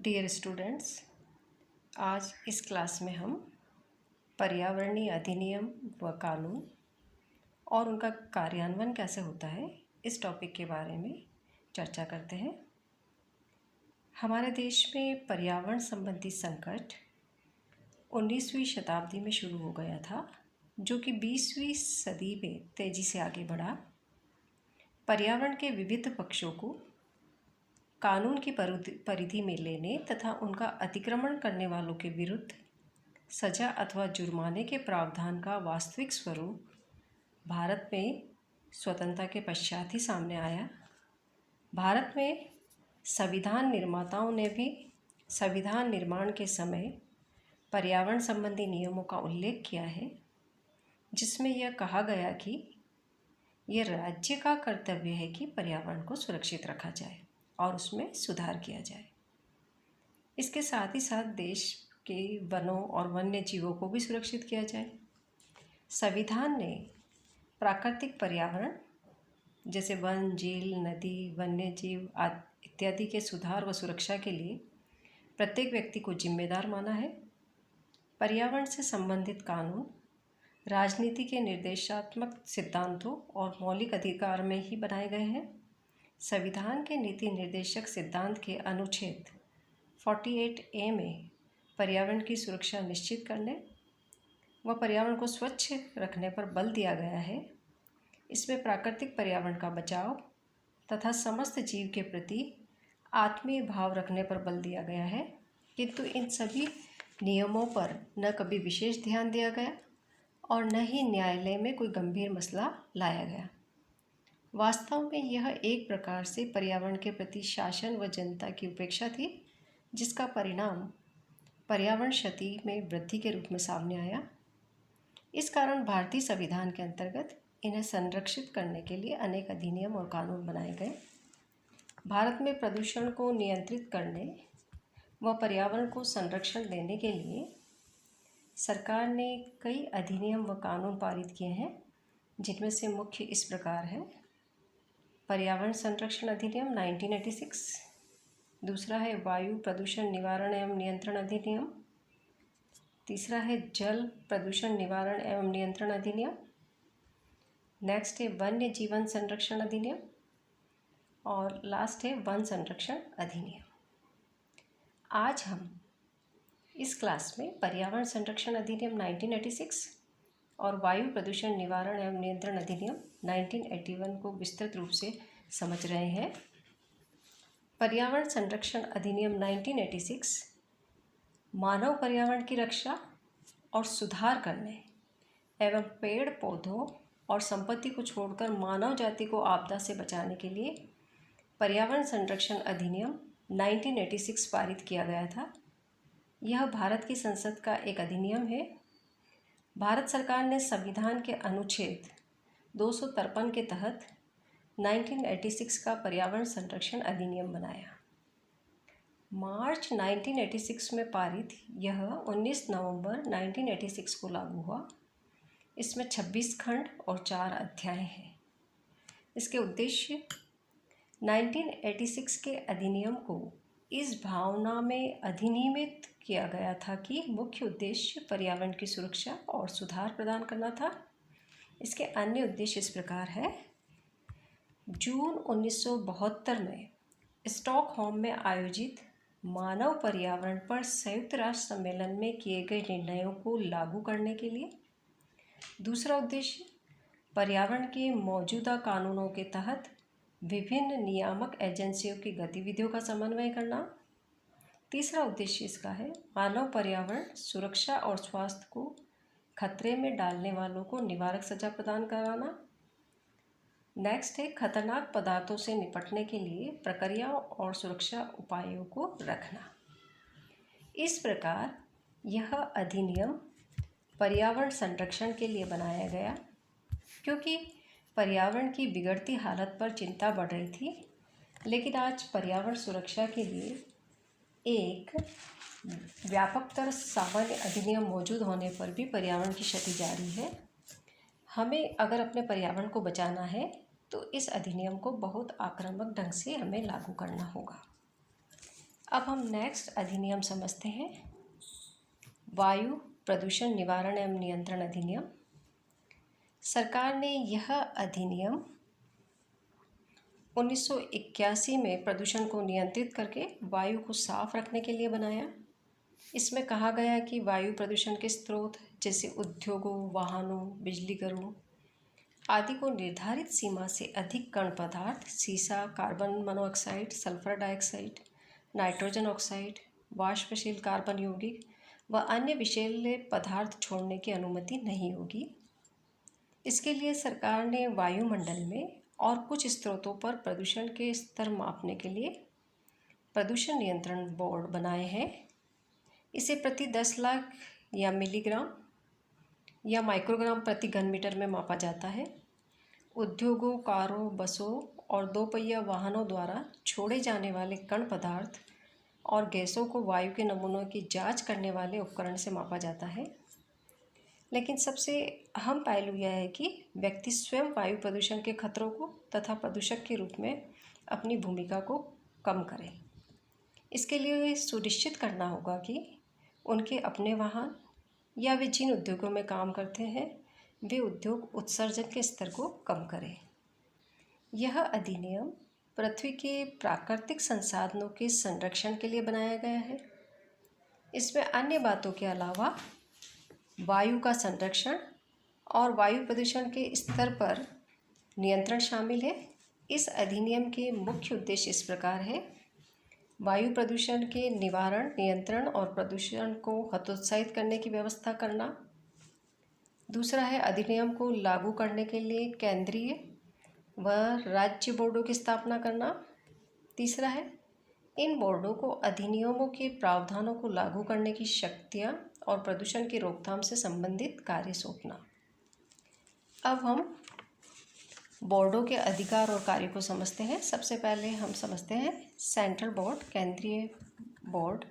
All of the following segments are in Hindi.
डियर स्टूडेंट्स, आज इस क्लास में हम पर्यावरणीय अधिनियम व कानून और उनका कार्यान्वयन कैसे होता है इस टॉपिक के बारे में चर्चा करते हैं। हमारे देश में पर्यावरण संबंधी संकट 19वीं शताब्दी में शुरू हो गया था, जो कि 20वीं सदी में तेज़ी से आगे बढ़ा। पर्यावरण के विविध पक्षों को कानून की परिधि में लेने तथा उनका अतिक्रमण करने वालों के विरुद्ध सजा अथवा जुर्माने के प्रावधान का वास्तविक स्वरूप भारत में स्वतंत्रता के पश्चात ही सामने आया। भारत में संविधान निर्माताओं ने भी संविधान निर्माण के समय पर्यावरण संबंधी नियमों का उल्लेख किया है, जिसमें यह कहा गया कि यह राज्य का कर्तव्य है कि पर्यावरण को सुरक्षित रखा जाए और उसमें सुधार किया जाए। इसके साथ ही साथ देश के वनों और वन्य जीवों को भी सुरक्षित किया जाए। संविधान ने प्राकृतिक पर्यावरण जैसे वन, झील, नदी, वन्य जीव इत्यादि के सुधार व सुरक्षा के लिए प्रत्येक व्यक्ति को जिम्मेदार माना है। पर्यावरण से संबंधित कानून राजनीति के निर्देशात्मक सिद्धांतों और मौलिक अधिकार में ही बनाए गए हैं। संविधान के नीति निर्देशक सिद्धांत के अनुच्छेद 48A में पर्यावरण की सुरक्षा निश्चित करने व पर्यावरण को स्वच्छ रखने पर बल दिया गया है। इसमें प्राकृतिक पर्यावरण का बचाव तथा समस्त जीव के प्रति आत्मीय भाव रखने पर बल दिया गया है, किंतु इन सभी नियमों पर न कभी विशेष ध्यान दिया गया और न ही न्यायालय में कोई गंभीर मसला लाया गया। वास्तव में यह एक प्रकार से पर्यावरण के प्रति शासन व जनता की उपेक्षा थी, जिसका परिणाम पर्यावरण क्षति में वृद्धि के रूप में सामने आया। इस कारण भारतीय संविधान के अंतर्गत इन्हें संरक्षित करने के लिए अनेक अधिनियम और कानून बनाए गए। भारत में प्रदूषण को नियंत्रित करने व पर्यावरण को संरक्षण देने के लिए सरकार ने कई अधिनियम व कानून पारित किए हैं, जिनमें से मुख्य इस प्रकार है। पर्यावरण संरक्षण अधिनियम 1986, दूसरा है वायु प्रदूषण निवारण एवं नियंत्रण अधिनियम, तीसरा है जल प्रदूषण निवारण एवं नियंत्रण अधिनियम, नेक्स्ट है वन्य जीवन संरक्षण अधिनियम और लास्ट है वन संरक्षण अधिनियम। आज हम इस क्लास में पर्यावरण संरक्षण अधिनियम 1986 और वायु प्रदूषण निवारण एवं नियंत्रण अधिनियम 1981 को विस्तृत रूप से समझ रहे हैं। पर्यावरण संरक्षण अधिनियम 1986 मानव पर्यावरण की रक्षा और सुधार करने एवं पेड़ पौधों और संपत्ति को छोड़कर मानव जाति को आपदा से बचाने के लिए पर्यावरण संरक्षण अधिनियम 1986 पारित किया गया था। यह भारत की संसद का एक अधिनियम है। भारत सरकार ने संविधान के अनुच्छेद 253 के तहत 1986 का पर्यावरण संरक्षण अधिनियम बनाया। मार्च 1986 में पारित यह 19 नवंबर 1986 को लागू हुआ। इसमें 26 खंड और 4 अध्याय हैं। इसके उद्देश्य 1986 के अधिनियम को इस भावना में अधिनियमित किया गया था कि मुख्य उद्देश्य पर्यावरण की सुरक्षा और सुधार प्रदान करना था। इसके अन्य उद्देश्य इस प्रकार है। जून 1972 में स्टॉकहोम में आयोजित मानव पर्यावरण पर संयुक्त राष्ट्र सम्मेलन में किए गए निर्णयों को लागू करने के लिए। दूसरा उद्देश्य पर्यावरण के मौजूदा कानूनों के तहत विभिन्न नियामक एजेंसियों की गतिविधियों का समन्वय करना। तीसरा उद्देश्य इसका है मानव पर्यावरण सुरक्षा और स्वास्थ्य को खतरे में डालने वालों को निवारक सजा प्रदान कराना। नेक्स्ट है खतरनाक पदार्थों से निपटने के लिए प्रक्रियाओं और सुरक्षा उपायों को रखना। इस प्रकार यह अधिनियम पर्यावरण संरक्षण के लिए बनाया गया, क्योंकि पर्यावरण की बिगड़ती हालत पर चिंता बढ़ रही थी। लेकिन आज पर्यावरण सुरक्षा के लिए एक व्यापकतर सामान्य अधिनियम मौजूद होने पर भी पर्यावरण की क्षति जारी है। हमें अगर अपने पर्यावरण को बचाना है तो इस अधिनियम को बहुत आक्रामक ढंग से हमें लागू करना होगा। अब हम नेक्स्ट अधिनियम समझते हैं, वायु प्रदूषण निवारण एवं नियंत्रण अधिनियम। सरकार ने यह अधिनियम 1981 में प्रदूषण को नियंत्रित करके वायु को साफ रखने के लिए बनाया। इसमें कहा गया कि वायु प्रदूषण के स्रोत जैसे उद्योगों, वाहनों, बिजली घरों आदि को निर्धारित सीमा से अधिक कण पदार्थ, सीसा, carbon monoxide, sulphur dioxide, nitrogen oxide, वाष्पशील कार्बन यौगिक व अन्य विषैले पदार्थ छोड़ने की अनुमति नहीं होगी। इसके लिए सरकार ने वायुमंडल में और कुछ स्रोतों पर प्रदूषण के स्तर मापने के लिए प्रदूषण नियंत्रण बोर्ड बनाए हैं। इसे प्रति 10 लाख या मिलीग्राम या माइक्रोग्राम प्रति घन मीटर में मापा जाता है। उद्योगों, कारों, बसों और दो पहिया वाहनों द्वारा छोड़े जाने वाले कण पदार्थ और गैसों को वायु के नमूनों की जांच करने वाले उपकरण से मापा जाता है। लेकिन सबसे अहम पहलू यह है कि व्यक्ति स्वयं वायु प्रदूषण के खतरों को तथा प्रदूषक के रूप में अपनी भूमिका को कम करें। इसके लिए सुनिश्चित करना होगा कि उनके अपने वाहन या वे जिन उद्योगों में काम करते हैं वे उद्योग उत्सर्जन के स्तर को कम करें। यह अधिनियम पृथ्वी के प्राकृतिक संसाधनों के संरक्षण के लिए बनाया गया है। इसमें अन्य बातों के अलावा वायु का संरक्षण और वायु प्रदूषण के स्तर पर नियंत्रण शामिल है। इस अधिनियम के मुख्य उद्देश्य इस प्रकार है, वायु प्रदूषण के निवारण, नियंत्रण और प्रदूषण को हतोत्साहित करने की व्यवस्था करना। दूसरा है अधिनियम को लागू करने के लिए केंद्रीय व राज्य बोर्डों की स्थापना करना। तीसरा है इन बोर्डों को अधिनियमों के प्रावधानों को लागू करने की शक्तियाँ और प्रदूषण की रोकथाम से संबंधित कार्य सौंपना। अब हम बोर्डों के अधिकार और कार्य को समझते हैं। सबसे पहले हम समझते हैं सेंट्रल बोर्ड, केंद्रीय बोर्ड।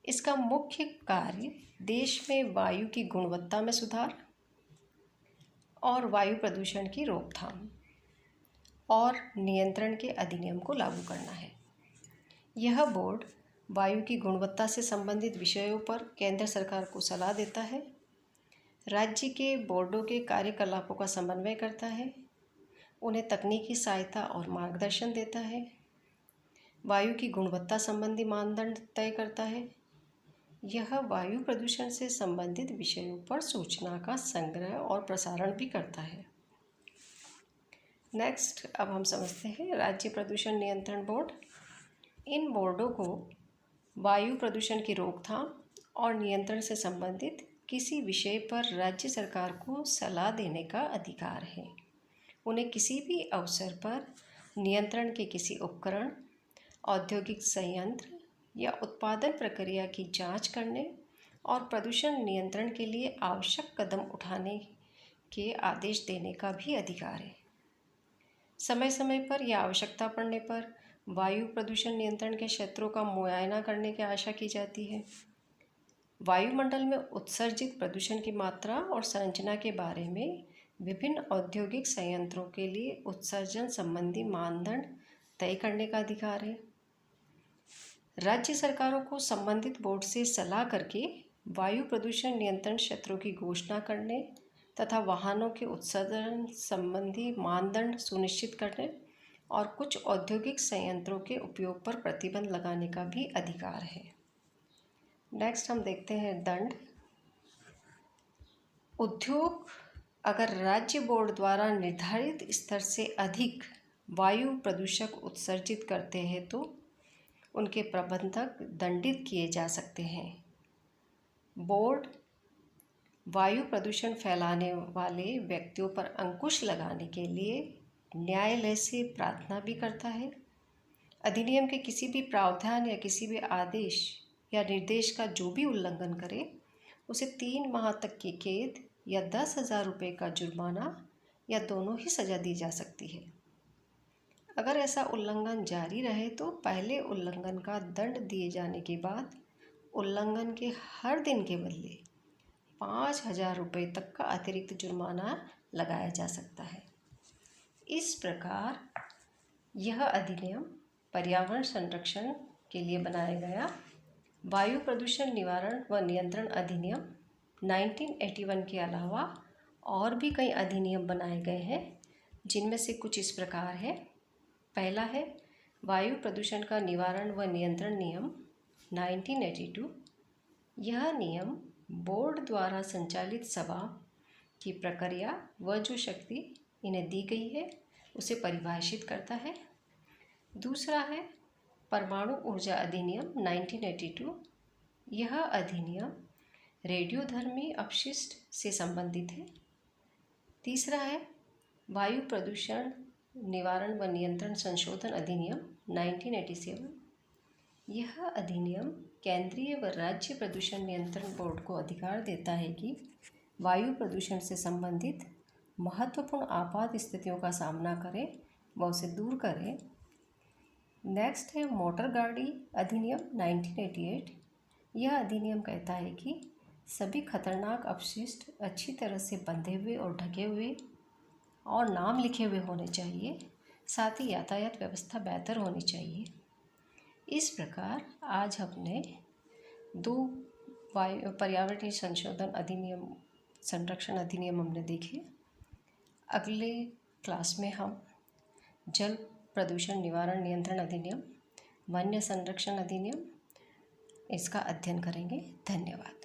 इसका मुख्य कार्य देश में वायु की गुणवत्ता में सुधार और वायु प्रदूषण की रोकथाम और नियंत्रण के अधिनियम को लागू करना है। यह बोर्ड वायु की गुणवत्ता से संबंधित विषयों पर केंद्र सरकार को सलाह देता है, राज्य के बोर्डों के कार्यकलापों का समन्वय करता है, उन्हें तकनीकी सहायता और मार्गदर्शन देता है, वायु की गुणवत्ता संबंधी मानदंड तय करता है। यह वायु प्रदूषण से संबंधित विषयों पर सूचना का संग्रह और प्रसारण भी करता है। नेक्स्ट, अब हम समझते हैं राज्य प्रदूषण नियंत्रण बोर्ड। इन बोर्डों को वायु प्रदूषण की रोकथाम और नियंत्रण से संबंधित किसी विषय पर राज्य सरकार को सलाह देने का अधिकार है। उन्हें किसी भी अवसर पर नियंत्रण के किसी उपकरण, औद्योगिक संयंत्र या उत्पादन प्रक्रिया की जांच करने और प्रदूषण नियंत्रण के लिए आवश्यक कदम उठाने के आदेश देने का भी अधिकार है। समय समय पर या आवश्यकता पड़ने पर वायु प्रदूषण नियंत्रण के क्षेत्रों का मुआयना करने की आशा की जाती है। वायुमंडल में उत्सर्जित प्रदूषण की मात्रा और संरचना के बारे में विभिन्न औद्योगिक संयंत्रों के लिए उत्सर्जन संबंधी मानदंड तय करने का अधिकार है। राज्य सरकारों को संबंधित बोर्ड से सलाह करके वायु प्रदूषण नियंत्रण क्षेत्रों की घोषणा करने तथा वाहनों के उत्सर्जन संबंधी मानदंड सुनिश्चित करने और कुछ औद्योगिक संयंत्रों के उपयोग पर प्रतिबंध लगाने का भी अधिकार है। नेक्स्ट हम देखते हैं दंड। उद्योग अगर राज्य बोर्ड द्वारा निर्धारित स्तर से अधिक वायु प्रदूषक उत्सर्जित करते हैं तो उनके प्रबंधक दंडित किए जा सकते हैं। बोर्ड वायु प्रदूषण फैलाने वाले व्यक्तियों पर अंकुश लगाने के लिए न्यायालय से प्रार्थना भी करता है। अधिनियम के किसी भी प्रावधान या किसी भी आदेश या निर्देश का जो भी उल्लंघन करे उसे 3 माह तक की कैद या 10,000 रुपये का जुर्माना या दोनों ही सज़ा दी जा सकती है। अगर ऐसा उल्लंघन जारी रहे तो पहले उल्लंघन का दंड दिए जाने के बाद उल्लंघन के हर दिन के बदले 5,000 रुपये तक का अतिरिक्त जुर्माना लगाया जा सकता है। इस प्रकार यह अधिनियम पर्यावरण संरक्षण के लिए बनाया गया वायु प्रदूषण निवारण व नियंत्रण अधिनियम 1981 के अलावा और भी कई अधिनियम बनाए गए हैं, जिनमें से कुछ इस प्रकार है। पहला है वायु प्रदूषण का निवारण व नियंत्रण नियम 1982। यह नियम बोर्ड द्वारा संचालित सभा की प्रक्रिया व जो शक्ति इन्हें दी गई है उसे परिभाषित करता है। दूसरा है परमाणु ऊर्जा अधिनियम 1982। यह अधिनियम रेडियोधर्मी अपशिष्ट से संबंधित है। तीसरा है वायु प्रदूषण निवारण व नियंत्रण संशोधन अधिनियम 1987। यह अधिनियम केंद्रीय व राज्य प्रदूषण नियंत्रण बोर्ड को अधिकार देता है कि वायु प्रदूषण से संबंधित महत्वपूर्ण आपात स्थितियों का सामना करें व उसे दूर करें। नेक्स्ट है मोटर गाड़ी अधिनियम 1988। यह अधिनियम कहता है कि सभी खतरनाक अपशिष्ट अच्छी तरह से बंधे हुए और ढके हुए और नाम लिखे हुए होने चाहिए। साथ ही यातायात व्यवस्था बेहतर होनी चाहिए। इस प्रकार आज हमने 2 पर्यावरणीय संशोधन अधिनियम संरक्षण अधिनियम हमने देखे। अगले क्लास में हम जल प्रदूषण निवारण नियंत्रण अधिनियम, वन्य संरक्षण अधिनियम इसका अध्ययन करेंगे। धन्यवाद।